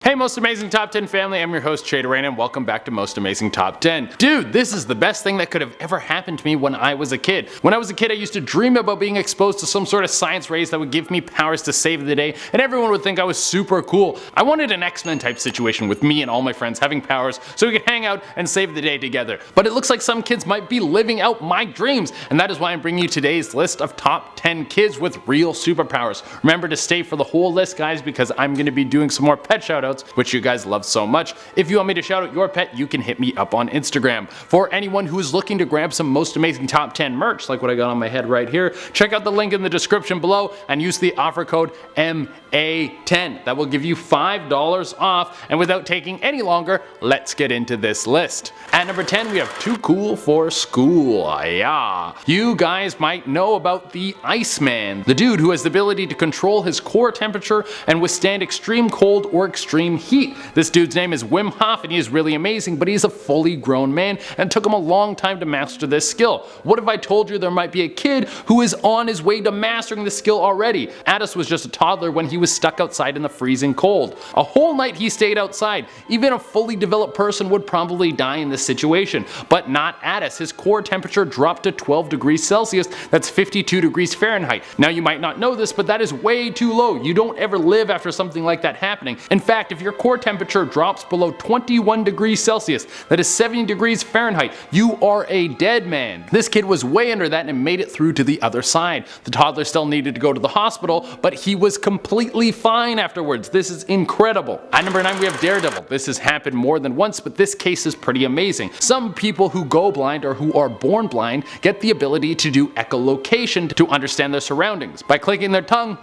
Hey Most Amazing Top 10 family, I'm your host Trader and welcome back to Most Amazing Top 10. Dude, this is the best thing that could have ever happened to me when I was a kid. When I was a kid I used to dream about being exposed to some sort of science rays that would give me powers to save the day and everyone would think I was super cool. I wanted an X-Men type situation with me and all my friends having powers so we could hang out and save the day together. But it looks like some kids might be living out my dreams, and that is why I'm bringing you today's list of top 10 kids with real superpowers. Remember to stay for the whole list guys, because I'm going to be doing some more pet shoutouts which you guys love so much. If you want me to shout out your pet, you can hit me up on Instagram. For anyone who is looking to grab some Most Amazing Top 10 merch, like what I got on my head right here, check out the link in the description below and use the offer code MA10. That will give you $5 off, and without taking any longer, let's get into this list. At number 10, we have Too Cool for School. Yeah. You guys might know about the Iceman, the dude who has the ability to control his core temperature and withstand extreme cold or extreme heat. This dude's name is Wim Hof and he is really amazing, but he's a fully grown man and it took him a long time to master this skill. What if I told you there might be a kid who is on his way to mastering the skill already? Addis was just a toddler when he was stuck outside in the freezing cold. A whole night he stayed outside. Even a fully developed person would probably die in this situation, but not Addis. His core temperature dropped to 12 degrees Celsius, that's 52 degrees Fahrenheit. Now you might not know this, but that is way too low. You don't ever live after something like that happening. In fact, if your core temperature drops below 21 degrees Celsius, that is 70 degrees Fahrenheit, you are a dead man. This kid was way under that and made it through to the other side. The toddler still needed to go to the hospital, but he was completely fine afterwards. This is incredible. At number 9, we have Daredevil. This has happened more than once, but this case is pretty amazing. Some people who go blind or who are born blind get the ability to do echolocation to understand their surroundings. By clicking their tongue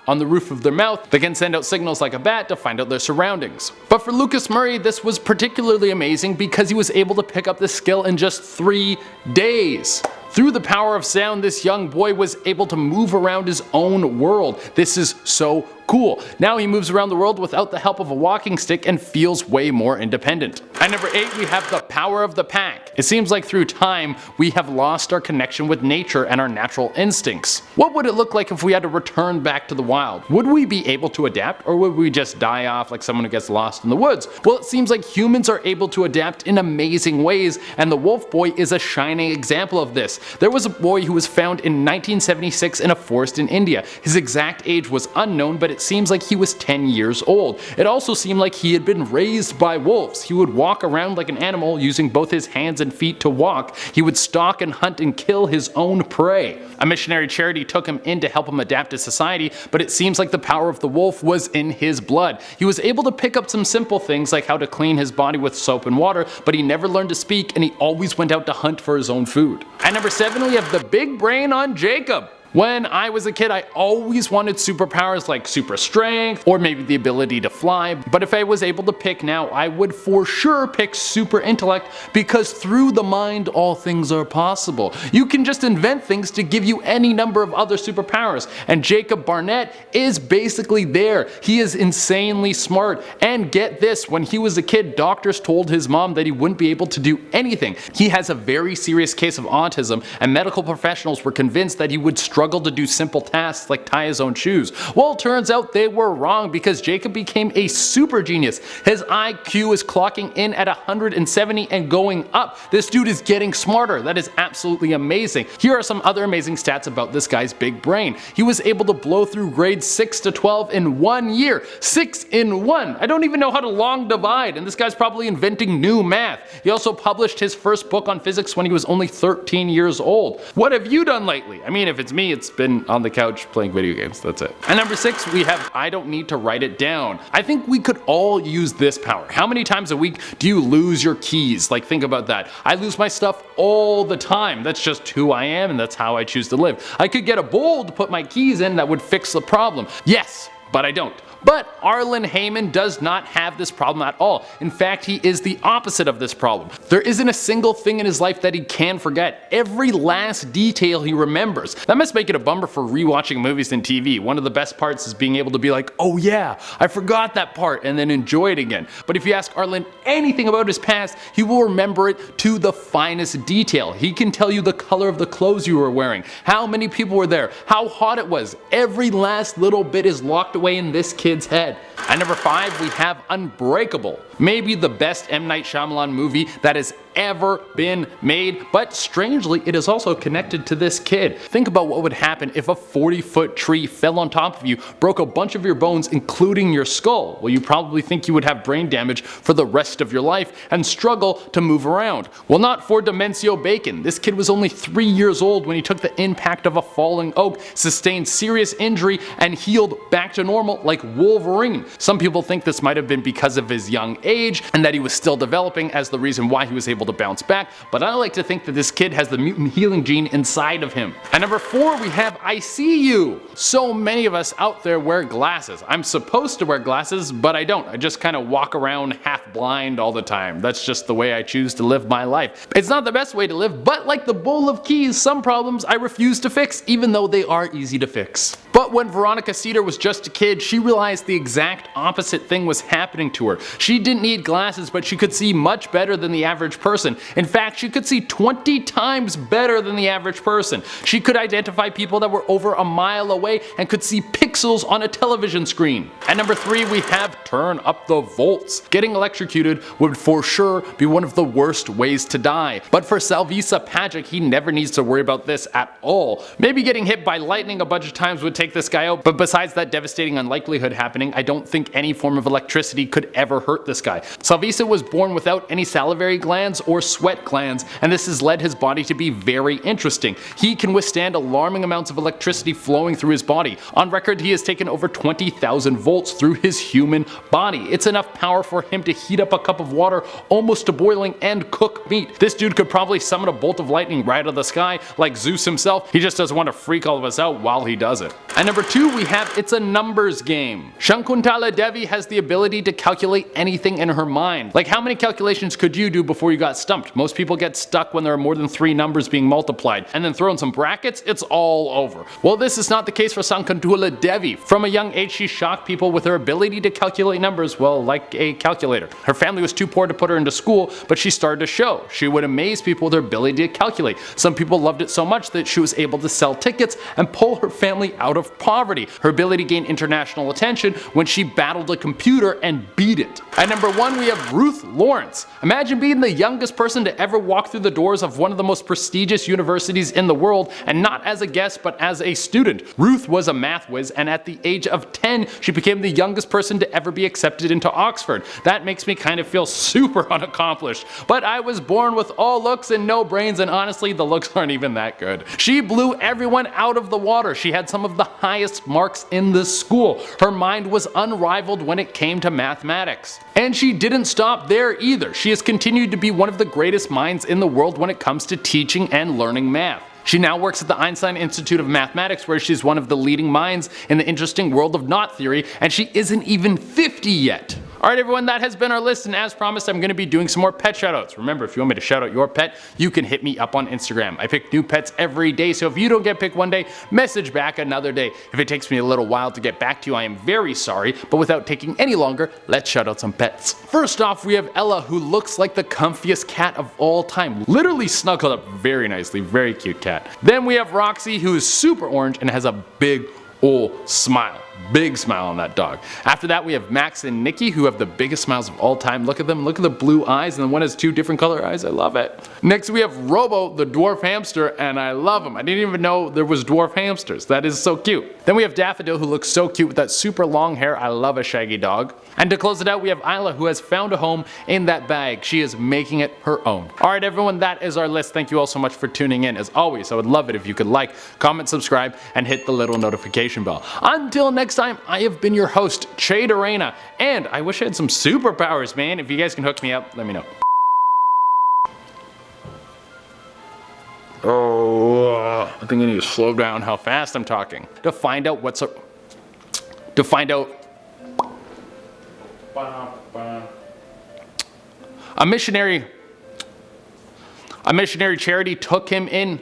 on the roof of their mouth, they can send out signals like a bat to find out their surroundings. But for Lucas Murray, this was particularly amazing because he was able to pick up this skill in just 3 days. Through the power of sound, this young boy was able to move around his own world. This is so cool. Now he moves around the world without the help of a walking stick and feels way more independent. At number 8, we have the power of the pack. It seems like through time, we have lost our connection with nature and our natural instincts. What would it look like if we had to return back to the wild? Would we be able to adapt, or would we just die off like someone who gets lost in the woods? Well, it seems like humans are able to adapt in amazing ways, and the wolf boy is a shining example of this. There was a boy who was found in 1976 in a forest in India. His exact age was unknown, but it seems like he was 10 years old. It also seemed like he had been raised by wolves. He would walk around like an animal using both his hands and feet to walk. He would stalk and hunt and kill his own prey. A missionary charity took him in to help him adapt to society, but it seems like the power of the wolf was in his blood. He was able to pick up some simple things like how to clean his body with soap and water, but he never learned to speak and he always went out to hunt for his own food. At number 7, we have the big brain on Jacob. When I was a kid, I always wanted superpowers like super strength or maybe the ability to fly, but if I was able to pick now, I would for sure pick super intellect, because through the mind all things are possible. You can just invent things to give you any number of other superpowers, and Jacob Barnett is basically there. He is insanely smart, and get this, when he was a kid, doctors told his mom that he wouldn't be able to do anything. He has a very serious case of autism, and medical professionals were convinced that he would struggle to do simple tasks like tie his own shoes. Well, it turns out they were wrong, because Jacob became a super genius. His IQ is clocking in at 170 and going up. This dude is getting smarter. That is absolutely amazing. Here are some other amazing stats about this guy's big brain. He was able to blow through grades 6 to 12 in 1 year. 6 in 1. I don't even know how to long divide, and this guy's probably inventing new math. He also published his first book on physics when he was only 13 years old. What have you done lately? I mean, if it's me, it's been on the couch playing video games, that's it. At number 6, we have I don't need to write it down. I think we could all use this power. How many times a week do you lose your keys? Like, think about that. I lose my stuff all the time. That's just who I am and that's how I choose to live. I could get a bowl to put my keys in that would fix the problem. Yes, but I don't. But Arlen Heyman does not have this problem at all. In fact, he is the opposite of this problem. There isn't a single thing in his life that he can forget. Every last detail he remembers. That must make it a bummer for rewatching movies and TV. One of the best parts is being able to be like, oh yeah, I forgot that part, and then enjoy it again. But if you ask Arlen anything about his past, he will remember it to the finest detail. He can tell you the color of the clothes you were wearing, how many people were there, how hot it was. Every last little bit is locked away in this kid's head. At number 5, we have Unbreakable. Maybe the best M. Night Shyamalan movie that has ever been made, but strangely it is also connected to this kid. Think about what would happen if a 40-foot tree fell on top of you, broke a bunch of your bones including your skull. Well, you probably think you would have brain damage for the rest of your life and struggle to move around. Well, not for Demencio Bacon. This kid was only 3 years old when he took the impact of a falling oak, sustained serious injury, and healed back to normal like Wolverine. Some people think this might have been because of his young age and that he was still developing as the reason why he was able to bounce back, but I like to think that this kid has the mutant healing gene inside of him. At number 4, we have I See You. So many of us out there wear glasses. I'm supposed to wear glasses, but I don't. I just kind of walk around half blind all the time. That's just the way I choose to live my life. It's not the best way to live, but like the bowl of keys, some problems I refuse to fix, even though they are easy to fix. But when Veronica Cedar was just a kid, she realized the exact opposite thing was happening to her. She didn't need glasses, but she could see much better than the average person. In fact, she could see 20 times better than the average person. She could identify people that were over a mile away and could see pixels on a television screen. At number 3, we have Turn Up the Volts. Getting electrocuted would for sure be one of the worst ways to die. But for Salvisa Pagic, he never needs to worry about this at all. Maybe getting hit by lightning a bunch of times would take this guy out, but besides that devastating unlikelihood happening, I don't think any form of electricity could ever hurt this guy. Salvisa was born without any salivary glands or sweat glands, and this has led his body to be very interesting. He can withstand alarming amounts of electricity flowing through his body. On record, he has taken over 20,000 volts through his human body. It's enough power for him to heat up a cup of water almost to boiling and cook meat. This dude could probably summon a bolt of lightning right out of the sky like Zeus himself. He just doesn't want to freak all of us out while he does it. At number 2, we have It's a Numbers Game. Shankuntala Devi has the ability to calculate anything in her mind. Like, how many calculations could you do before you got stumped? Most people get stuck when there are more than 3 numbers being multiplied, and then throw in some brackets, it's all over. Well, this is not the case for Shankuntala Devi. From a young age, she shocked people with her ability to calculate numbers, well, like a calculator. Her family was too poor to put her into school, but she started to show. She would amaze people with her ability to calculate. Some people loved it so much that she was able to sell tickets and pull her family out of poverty. Her ability gained international attention when she battled a computer and beat it. At number 1, we have Ruth Lawrence. Imagine being the youngest person to ever walk through the doors of one of the most prestigious universities in the world, and not as a guest but as a student. Ruth was a math whiz, and at the age of 10 she became the youngest person to ever be accepted into Oxford. That makes me kind of feel super unaccomplished, but I was born with all looks and no brains, and honestly the looks aren't even that good. She blew everyone out of the water. She had some of the highest marks in the school. Her mind was unrivaled when it came to mathematics. And she didn't stop there either. She has continued to be one of the greatest minds in the world when it comes to teaching and learning math. She now works at the Einstein Institute of Mathematics, where she's one of the leading minds in the interesting world of knot theory, and she isn't even 50 yet. Alright everyone, that has been our list, and as promised I'm going to be doing some more pet shoutouts. Remember, if you want me to shout out your pet, you can hit me up on Instagram. I pick new pets every day, so if you don't get picked one day, message back another day. If it takes me a little while to get back to you, I am very sorry, but without taking any longer, let's shout out some pets. First off, we have Ella, who looks like the comfiest cat of all time. Literally snuggled up very nicely, very cute cat. Then we have Roxy, who is super orange and has a big old smile. Big smile on that dog. After that, we have Max and Nikki, who have the biggest smiles of all time. Look at them, look at the blue eyes, and then one has 2 different color eyes. I love it. Next, we have Robo, the dwarf hamster, and I love him. I didn't even know there was dwarf hamsters. That is so cute. Then we have Daffodil, who looks so cute with that super long hair. I love a shaggy dog. And to close it out, we have Isla, who has found a home in that bag. She is making it her own. Alright everyone, that is our list. Thank you all so much for tuning in. As always, I would love it if you could like, comment, subscribe, and hit the little notification bell. Until next time, I have been your host, Che Arena, and I wish I had some superpowers, man. If you guys can hook me up, let me know. Oh, I think I need to slow down how fast I'm talking. To find out what's up. To find out. A missionary charity took him in